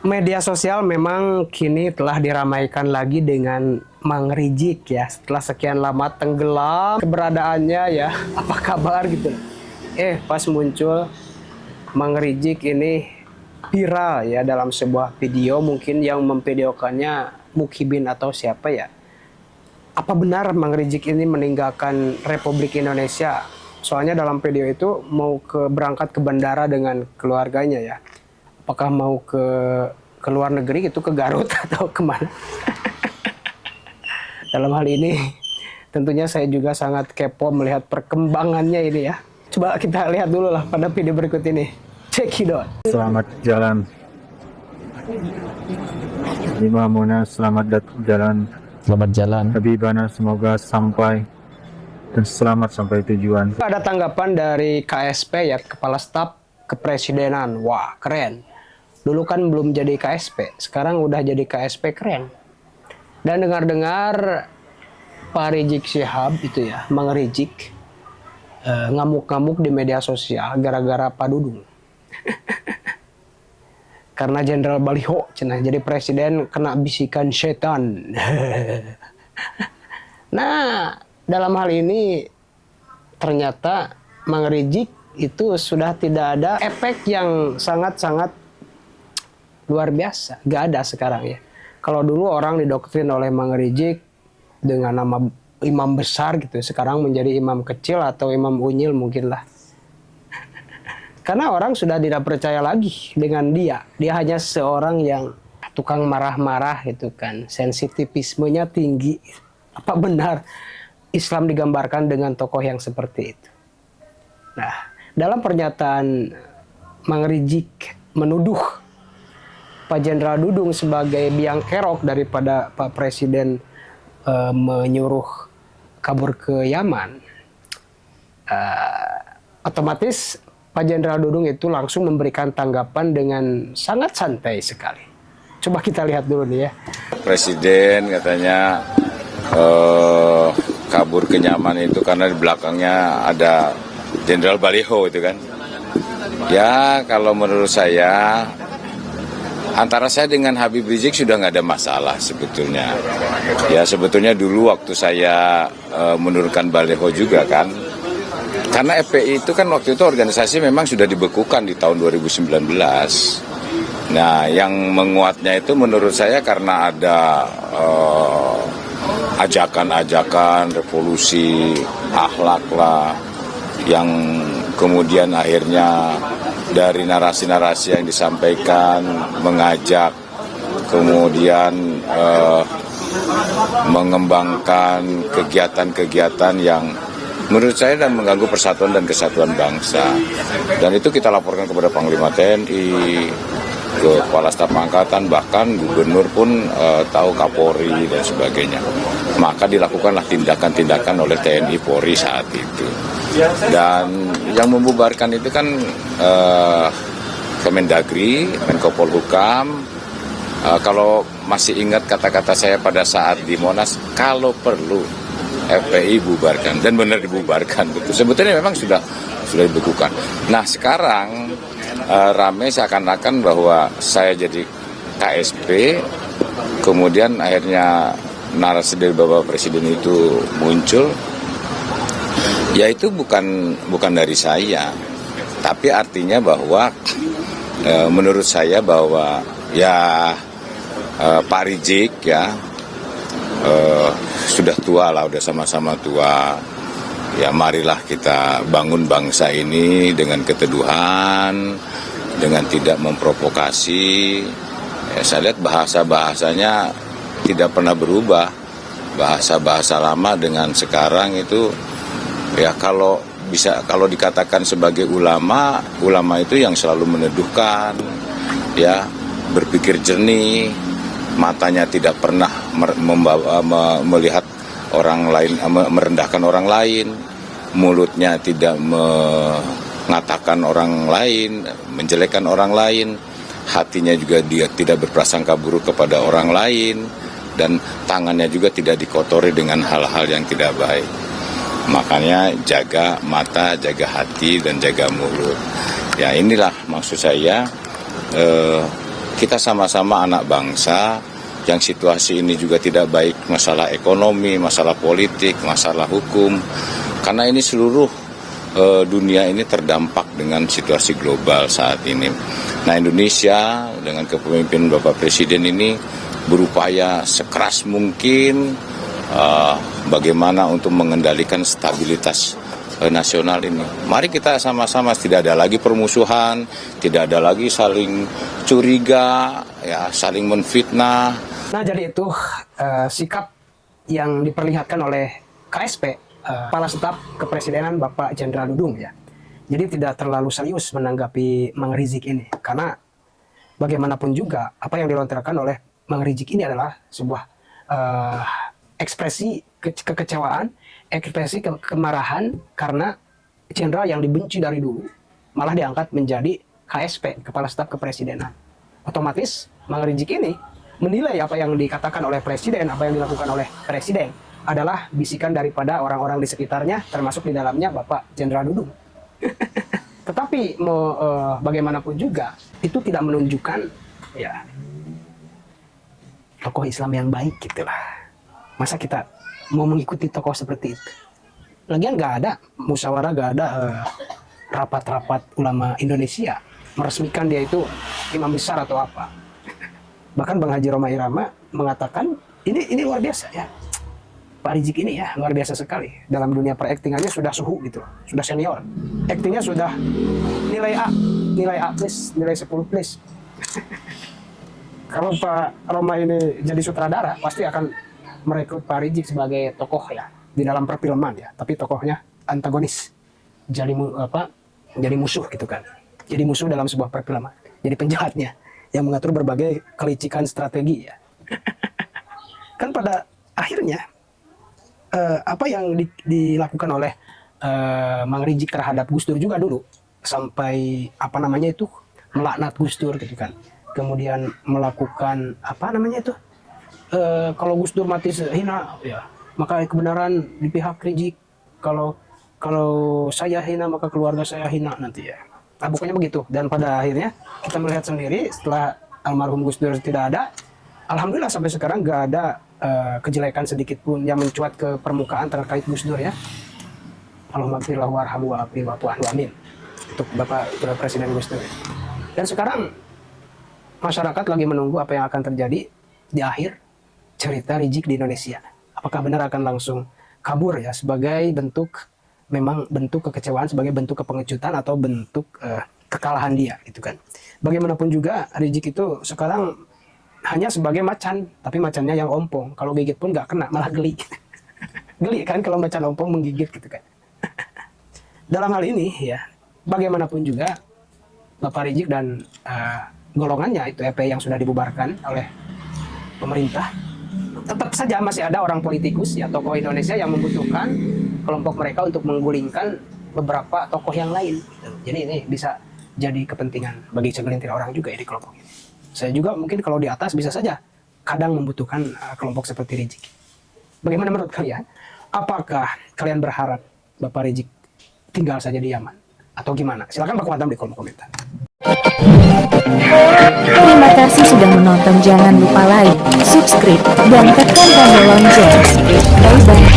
Media sosial memang kini telah diramaikan lagi dengan Mang Rijik ya. Setelah sekian lama tenggelam keberadaannya ya. Apa kabar gitu. Pas muncul Mang Rijik ini viral ya dalam sebuah video, mungkin yang memvideokannya Mukibin atau siapa ya. Apa benar Mang Rijik ini meninggalkan Republik Indonesia? Soalnya dalam video itu mau berangkat ke bandara dengan keluarganya ya. Apakah mau ke luar negeri gitu, ke Garut atau kemana? Dalam hal ini tentunya saya juga sangat kepo melihat perkembangannya ini ya. Coba kita lihat dulu lah pada video berikut ini. Cekidot. Selamat jalan. Imamuna selamat jalan. Selamat jalan. Habibana semoga sampai dan selamat sampai tujuan. Ada tanggapan dari KSP ya, Kepala Staf Kepresidenan. Wah, keren. Dulu kan belum jadi KSP, sekarang udah jadi KSP, keren. Dan dengar-dengar Pak Rizik Syihab itu ya, Mang Rijik, ngamuk-ngamuk di media sosial gara-gara Pak Dudung. Karena Jenderal Baliho, cenah jadi presiden kena bisikan setan. Nah, dalam hal ini ternyata Mang Rijik itu sudah tidak ada efek yang sangat-sangat luar biasa, gak ada sekarang ya. Kalau dulu orang didoktrin oleh Mang Rijik dengan nama imam besar gitu, sekarang menjadi imam kecil atau imam unyil mungkin lah. Karena orang sudah tidak percaya lagi dengan dia. Dia hanya seorang yang tukang marah-marah gitu kan, sensitivismenya tinggi. Apa benar Islam digambarkan dengan tokoh yang seperti itu? Nah, dalam pernyataan Mang Rijik menuduh Pak Jenderal Dudung sebagai biang kerok daripada Pak Presiden menyuruh kabur ke Yaman, otomatis Pak Jenderal Dudung itu langsung memberikan tanggapan dengan sangat santai sekali. Coba kita lihat dulu nih ya. Presiden katanya kabur ke Yaman itu karena di belakangnya ada Jenderal Baliho itu kan. Ya kalau menurut saya, antara saya dengan Habib Rizik sudah nggak ada masalah sebetulnya. Ya sebetulnya dulu waktu saya menurunkan Baliho juga kan. Karena FPI itu kan waktu itu organisasi memang sudah dibekukan di tahun 2019. Nah yang menguatnya itu menurut saya karena ada ajakan-ajakan revolusi akhlak lah, yang kemudian akhirnya dari narasi-narasi yang disampaikan mengajak kemudian mengembangkan kegiatan-kegiatan yang menurut saya dan mengganggu persatuan dan kesatuan bangsa. Dan itu kita laporkan kepada Panglima TNI, ke Kepala Staf Angkatan, bahkan Gubernur pun tahu, Kapolri dan sebagainya. Maka dilakukanlah tindakan-tindakan oleh TNI Polri saat itu. Dan yang membubarkan itu kan Kemendagri, Menko Polhukam. Kalau masih ingat kata-kata saya pada saat di Monas, kalau perlu FPI bubarkan, dan benar dibubarkan gitu. Sebetulnya memang sudah dibekukan. Nah sekarang rame seakan-akan bahwa saya jadi KSP, kemudian akhirnya narasi dari Bapak Presiden itu muncul. Ya itu bukan dari saya, tapi artinya bahwa menurut saya bahwa ya Pak Rijik ya sudah tua lah, udah sama-sama tua. Ya marilah kita bangun bangsa ini dengan keteduhan, dengan tidak memprovokasi. Ya, saya lihat bahasa-bahasanya tidak pernah berubah. Bahasa-bahasa lama dengan sekarang itu ya kalau dikatakan sebagai ulama itu yang selalu meneduhkan, ya berpikir jernih, matanya tidak pernah melihat orang lain, merendahkan orang lain, mulutnya tidak mengatakan orang lain, menjelekkan orang lain, hatinya juga dia tidak berprasangka buruk kepada orang lain, dan tangannya juga tidak dikotori dengan hal-hal yang tidak baik. Makanya jaga mata, jaga hati, dan jaga mulut. Ya inilah maksud saya, kita sama-sama anak bangsa yang situasi ini juga tidak baik, masalah ekonomi, masalah politik, masalah hukum. Karena ini seluruh dunia ini terdampak dengan situasi global saat ini. Nah, Indonesia dengan kepemimpinan Bapak Presiden ini berupaya sekeras mungkin bagaimana untuk mengendalikan stabilitas nasional ini. Mari kita sama-sama, tidak ada lagi permusuhan, tidak ada lagi saling curiga, ya, saling menfitnah. Nah, jadi itu sikap yang diperlihatkan oleh KSP, Kepala Staf Kepresidenan Bapak Jenderal Dudung ya. Jadi tidak terlalu serius menanggapi Mang Rizik ini, karena bagaimanapun juga apa yang dilontarkan oleh Mang Rizik ini adalah sebuah ekspresi kekecewaan, ekspresi kemarahan karena jenderal yang dibenci dari dulu malah diangkat menjadi KSP, Kepala Staf Kepresidenan. Otomatis Mang Rizik ini menilai apa yang dikatakan oleh Presiden, apa yang dilakukan oleh Presiden adalah bisikan daripada orang-orang di sekitarnya, termasuk di dalamnya Bapak Jenderal Dudung. Tetapi bagaimanapun juga itu tidak menunjukkan ya tokoh Islam yang baik gitulah. Masa kita mau mengikuti tokoh seperti itu? Lagian nggak ada musyawarah, nggak ada rapat-rapat ulama Indonesia meresmikan dia itu imam besar atau apa. Bahkan Bang Haji Roma Irama mengatakan ini luar biasa ya. Pak Rizik ini ya luar biasa sekali dalam dunia peraktingannya, sudah suhu gitu, sudah senior. Aktingnya sudah nilai A plus, nilai 10 plus. Kalau Pak Roma ini jadi sutradara, pasti akan merekrut Pak Rizik sebagai tokoh ya di dalam perfilman ya, tapi tokohnya antagonis, jadi jadi musuh gitu kan, jadi musuh dalam sebuah perfilman, jadi penjahatnya yang mengatur berbagai kelicikan strategi ya. Kan pada akhirnya apa yang dilakukan oleh Mang Rizik terhadap Gus Dur juga dulu, sampai apa namanya itu melaknat Gus Dur gitu kan, kemudian melakukan apa namanya itu kalau Gus Dur mati hina ya maka kebenaran di pihak Rizik, kalau saya hina maka keluarga saya hina nanti ya. Nah, pokoknya begitu. Dan pada akhirnya kita melihat sendiri setelah almarhum Gus Dur tidak ada, alhamdulillah sampai sekarang nggak ada kejelekan sedikit pun yang mencuat ke permukaan terkait Gus Dur ya. Allahumma gfir lahu warhamhu wa'afi wa'fu anhu, amin. Untuk Bapak Presiden Gus Dur. Dan sekarang masyarakat lagi menunggu apa yang akan terjadi di akhir cerita Rizik di Indonesia. Apakah benar akan langsung kabur ya sebagai bentuk, memang bentuk kekecewaan, sebagai bentuk kepengecutan atau bentuk kekalahan dia gitu kan. Bagaimanapun juga Rizik itu sekarang hanya sebagai macan, tapi macannya yang ompong. Kalau gigit pun nggak kena, malah geli. Geli kan kalau macan ompong menggigit gitu kan. Dalam hal ini ya, bagaimanapun juga Bapak Rizik dan golongannya itu EP yang sudah dibubarkan oleh pemerintah, tetap saja masih ada orang politikus ya, tokoh Indonesia yang membutuhkan kelompok mereka untuk menggulingkan beberapa tokoh yang lain. Jadi ini bisa jadi kepentingan bagi segelintir orang juga ya di kelompok ini. Saya juga mungkin kalau di atas bisa saja kadang membutuhkan kelompok seperti Rizik. Bagaimana menurut kalian? Apakah kalian berharap Bapak Rizik tinggal saja di Yaman atau gimana? Silakan baku hantam di kolom komentar. Terima kasih sudah menonton. Jangan lupa like, subscribe, dan tekan tombol lonceng. Bye bye.